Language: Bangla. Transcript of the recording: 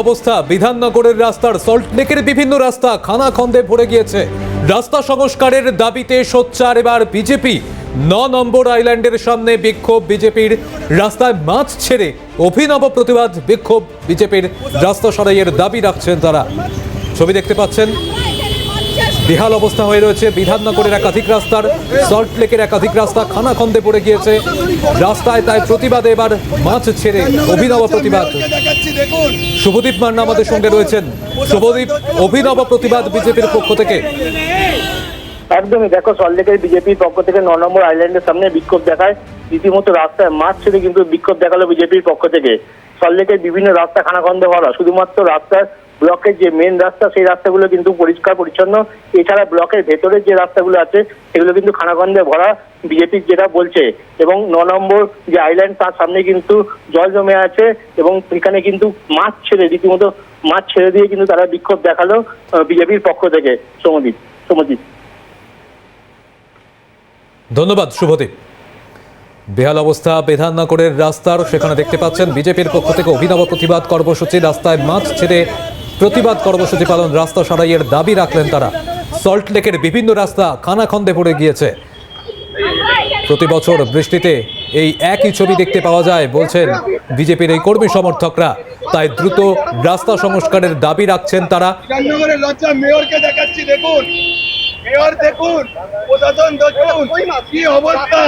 অবস্থা বিধাননগরের রাস্তার সল্টলেকের বিভিন্ন রাস্তা খানাখন্দে ভরে গিয়েছে। রাস্তা সংস্কারের দাবিতে সোচ্চার এবার বিজেপি। 9 নম্বর আইল্যান্ডের সামনে বিক্ষোভ বিজেপির। রাস্তায় মাছ ছেড়ে অভিনব প্রতিবাদ বিক্ষোভ বিজেপির। রাস্তা সারাইয়ের দাবি রাখছেন তারা। ছবি দেখতে পাচ্ছেন, বেহাল অবস্থা হয়ে রয়েছে বিধাননগরের একাধিক রাস্তার, সল্টলেকের একাধিক রাস্তা খানাখন্দে পড়ে গিয়েছে। রাস্তায় তাই প্রতিবাদে এবার মাছ ছেড়ে অভিনব প্রতিবাদ। শুভদীপ মান্না আমাদের সঙ্গে রয়েছেন। শুভদীপ, অভিনব প্রতিবাদ বিজেপির পক্ষ থেকে। একদমই, দেখো সল্টলেকের বিজেপির পক্ষ থেকে 9 নম্বর আইল্যান্ডের সামনে বিক্ষোভ দেখায়। রীতিমতো রাস্তায় মাছ ছেড়ে কিন্তু বিক্ষোভ দেখালো বিজেপির পক্ষ থেকে। সল্টলেকের বিভিন্ন রাস্তা খানাখন্দে ভরা, শুধুমাত্র রাস্তার ব্লকের যে মেন রাস্তা সেই রাস্তাগুলো কিন্তু পরিষ্কার পরিচ্ছন্ন, এছাড়া ব্লকের ভেতরে যে রাস্তাগুলো আছে সেগুলো কিন্তু খানাখন্দে ভরা বিজেপির যেটা বলছে। এবং 9 নম্বর যে আইল্যান্ড তার সামনে কিন্তু জল জমে আছে এবং এখানে কিন্তু মাছ ছেড়ে রীতিমতো মাছ ছেড়ে দিয়ে কিন্তু তারা বিক্ষোভ দেখালো বিজেপির পক্ষ থেকে। সমজিৎ। ধন্যবাদ শুভদীপ। বেহাল অবস্থা বিধাননগরের রাস্তার, সেখানে দেখতে পাচ্ছেন বিজেপির পক্ষ থেকে অভিনব প্রতিবাদ কর্মসূচি। রাস্তায় মাছ ছেড়ে প্রতিবাদ কর্মসূচি পালন, রাস্তা সারাইয়ের দাবি রাখলেন তারা। সল্টলেকের বিভিন্ন রাস্তা খানাখন্দে পড়ে গিয়েছে। প্রতি বছর বৃষ্টিতে এই একই ছবি দেখতে পাওয়া যায় বলছেন বিজেপির এই কর্মী সমর্থকরা। তাই দ্রুত রাস্তা সংস্কারের দাবি রাখছেন তারা। বিধাননগরের লজ্জা মেয়রকে দেখাচ্ছি, দেখুন মেয়র, দেখুন প্রশাসন, দেখুন কি অবস্থা।